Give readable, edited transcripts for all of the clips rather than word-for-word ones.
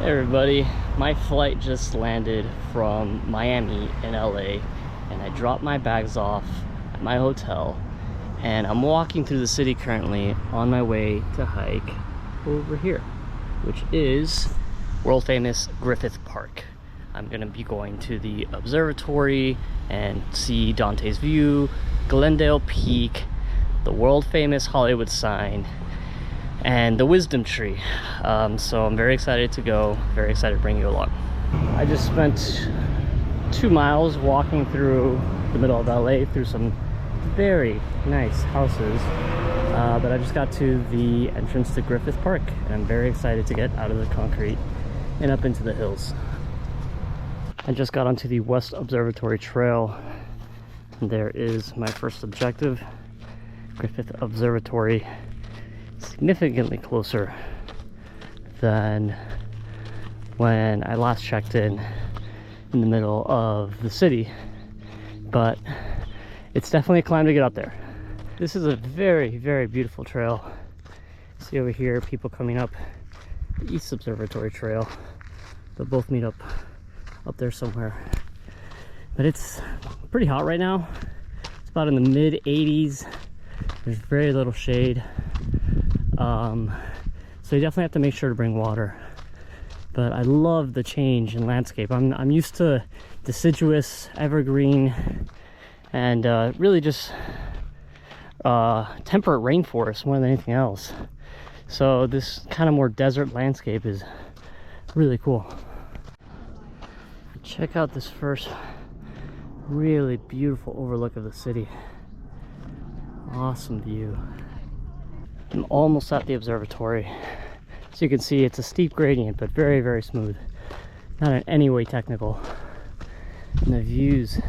Hey everybody, my flight just landed from Miami in LA and I dropped my bags off at my hotel and I'm walking through the city currently on my way to hike over here, which is world famous Griffith Park. I'm gonna be going to the observatory and see Dante's View, Glendale Peak, the world famous Hollywood sign, and the wisdom tree. So I'm very excited to go, very excited to bring you along. I just spent 2 miles walking through the middle of LA through some very nice houses, but I just got to the entrance to Griffith Park and I'm very excited to get out of the concrete and up into the hills. I just got onto the West Observatory Trail and there is my first objective, Griffith Observatory. Significantly closer than when I last checked in the middle of the city, but it's definitely a climb to get up there. This is a very, very beautiful trail. See over here, people coming up the East Observatory Trail. They'll both meet up there somewhere. But it's pretty hot right now. It's about in the mid 80s. There's very little shade. So you definitely have to make sure to bring water. But I love the change in landscape. I'm used to deciduous, evergreen, and really just temperate rainforest more than anything else. So this kind of more desert landscape is really cool. Check out this first really beautiful overlook of the city. Awesome view. I'm almost at the observatory. So you can see it's a steep gradient, but very, very smooth. Not in any way technical. And the views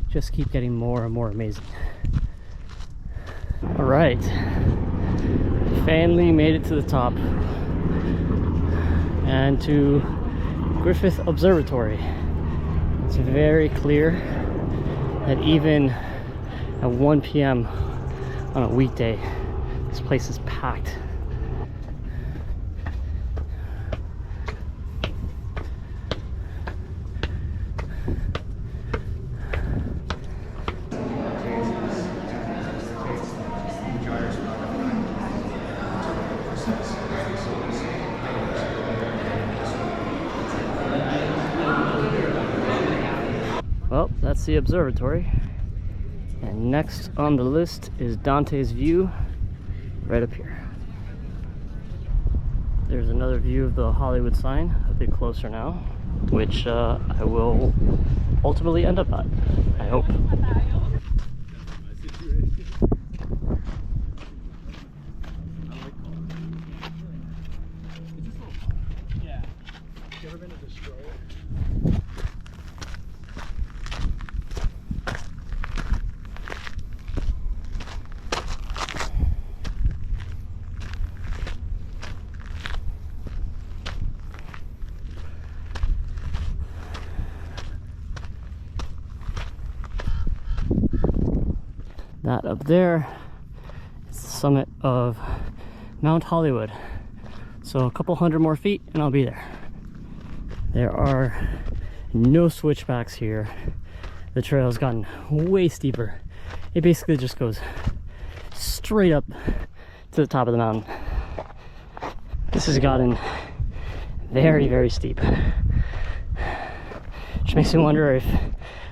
just keep getting more and more amazing. All right, finally made it to the top and to Griffith Observatory. It's very clear that even at 1 p.m. on a weekday, this place is packed. Well, that's the observatory. And next on the list is Dante's View, right up here. There's another view of the Hollywood sign, a bit closer now, which I will ultimately end up at, I hope. That up there is the summit of Mount Hollywood. So a couple hundred more feet and I'll be there. There are no switchbacks here. The trail has gotten way steeper. It basically just goes straight up to the top of the mountain. This has gotten very, very steep. Which makes me wonder if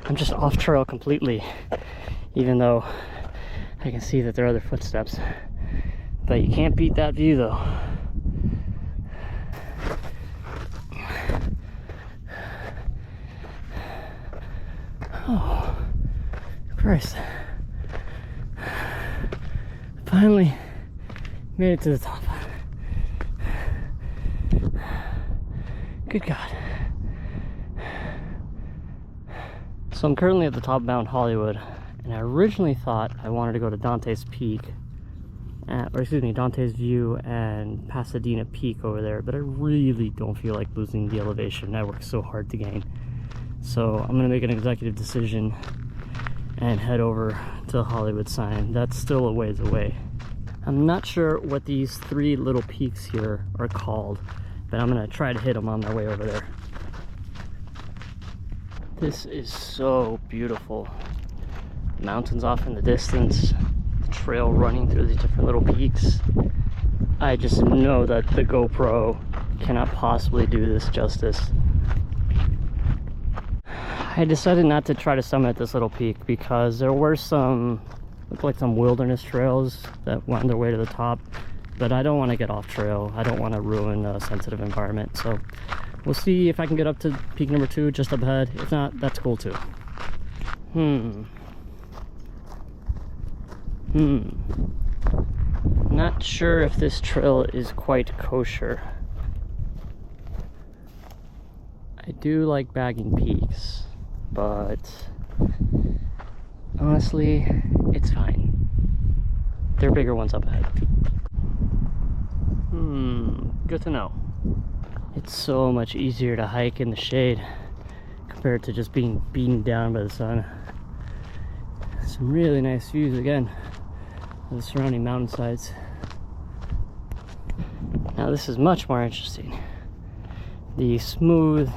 I'm just off trail completely, even though I can see that there are other footsteps. But you can't beat that view though. Oh, Christ. Finally made it to the top. Good God. So I'm currently at the top of Mount Hollywood, and I originally thought I wanted to go to Dante's Peak, Dante's View and Pasadena Peak over there, but I really don't feel like losing the elevation I worked so hard to gain. So I'm gonna make an executive decision and head over to the Hollywood sign. That's still a ways away. I'm not sure what these three little peaks here are called. but I'm gonna try to hit them on my way over there. This is so beautiful. Mountains off in the distance, the trail running through these different little peaks. I just know that the GoPro cannot possibly do this justice. I decided not to try to summit this little peak because there were some, looked like some wilderness trails that wound their way to the top, but I don't want to get off trail. I don't want to ruin a sensitive environment. So we'll see if I can get up to peak number 2 just up ahead. If not, that's cool too. Not sure if this trail is quite kosher. I do like bagging peaks, but honestly, it's fine. There are bigger ones up ahead. Good to know. It's so much easier to hike in the shade compared to just being beaten down by the sun. Some really nice views again of the surrounding mountainsides. Now this is much more interesting. The smooth,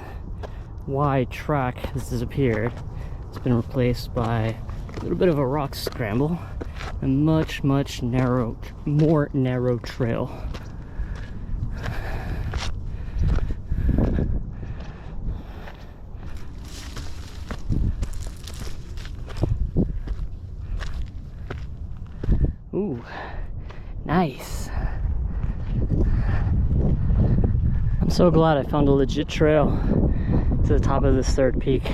wide track has disappeared. It's been replaced by a little bit of a rock scramble, a much more narrow trail. Ooh, nice. I'm so glad I found a legit trail to the top of this third peak,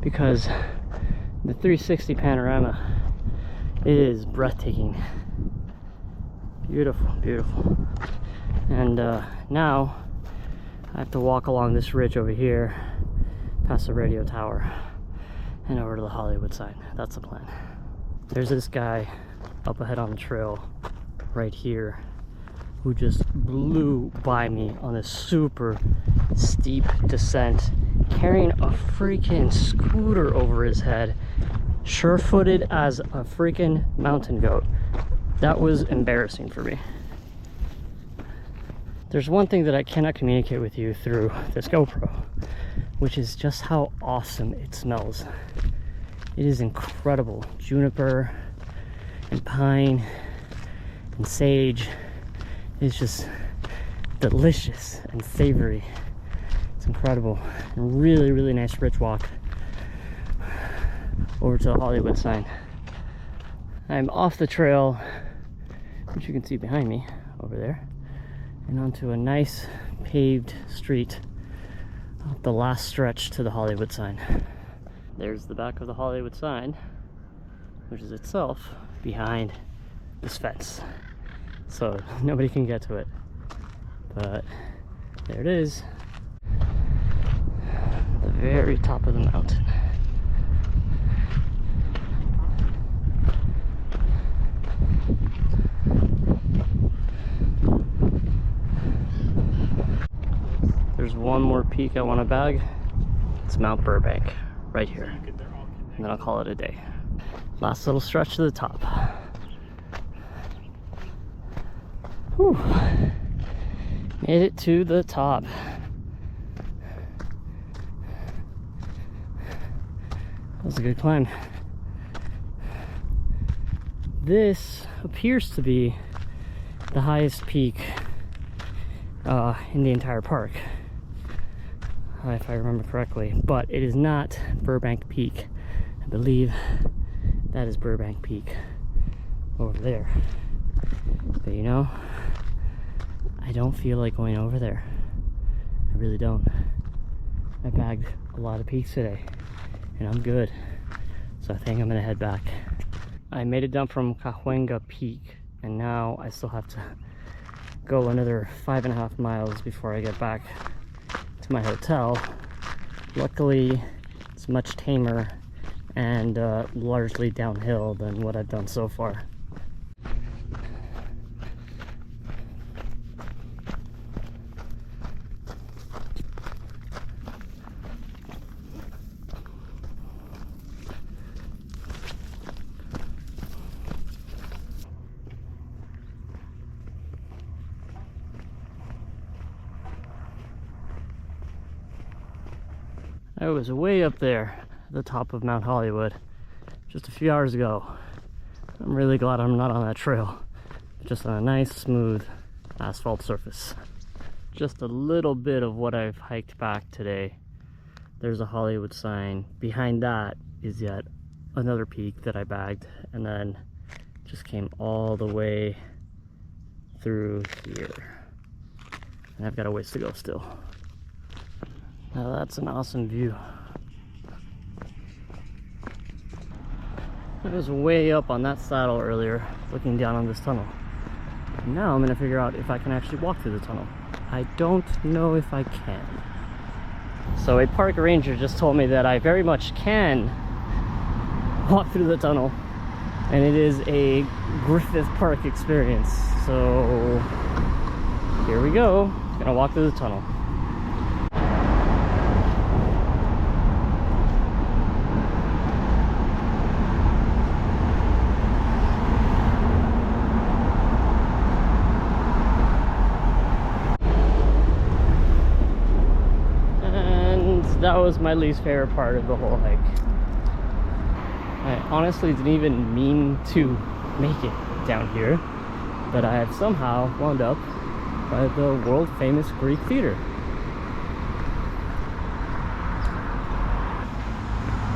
because the 360 panorama is breathtaking. Beautiful, beautiful. And now I have to walk along this ridge over here, past the radio tower, and over to the Hollywood sign. That's the plan. There's this guy up ahead on the trail right here who just blew by me on a super steep descent, carrying a freaking scooter over his head, sure-footed as a freaking mountain goat. That was embarrassing for me. There's one thing that I cannot communicate with you through this GoPro, which is just how awesome it smells. It is incredible. Juniper and pine and sage is just delicious and savory. It's incredible. And really nice rich walk over to the Hollywood sign. I'm off the trail, which you can see behind me over there, and onto a nice paved street up the last stretch to the Hollywood sign. There's the back of the Hollywood sign, which is itself behind this fence, so nobody can get to it, but there it is, the very top of the mountain. There's one more peak I want to bag. It's Mount Burbank right here, and then I'll call it a day. Last little stretch to the top. Whew. Made it to the top. That was a good climb. This appears to be the highest peak in the entire park, if I remember correctly, but it is not Burbank Peak. I believe that is Burbank Peak over there. But you know, I don't feel like going over there. I really don't. I bagged a lot of peaks today and I'm good, so I think I'm gonna head back. I made it down from Cahuenga Peak, and now I still have to go another 5.5 miles before I get back to my hotel. Luckily, it's much tamer and largely downhill than what I've done so far. I was way up there at the top of Mount Hollywood just a few hours ago. I'm really glad I'm not on that trail, just on a nice smooth asphalt surface. Just a little bit of what I've hiked back today. There's a Hollywood sign. Behind that is yet another peak that I bagged, and then just came all the way through here. And I've got a ways to go still. Now that's an awesome view. I was way up on that saddle earlier, looking down on this tunnel. And now I'm gonna figure out if I can actually walk through the tunnel. I don't know if I can. So a park ranger just told me that I very much can walk through the tunnel, and it is a Griffith Park experience. So here we go. Gonna walk through the tunnel. That was my least favorite part of the whole hike. I honestly didn't even mean to make it down here, but I have somehow wound up by the world famous Greek theater.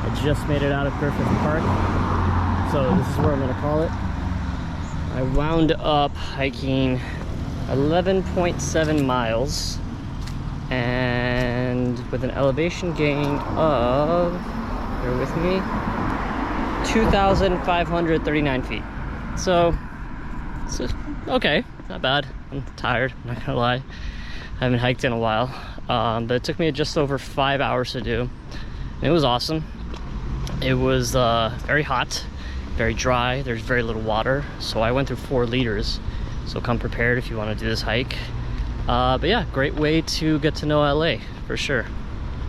I just made it out of Griffith Park, so this is where I'm gonna call it. I wound up hiking 11.7 miles and with an elevation gain of, bear with me, 2,539 feet. So it's okay, not bad. I'm tired, I'm not gonna lie. I haven't hiked in a while, but it took me just over 5 hours to do. And it was awesome. It was very hot, very dry. There's very little water, so I went through 4 liters. So come prepared if you want to do this hike. But yeah, great way to get to know LA for sure.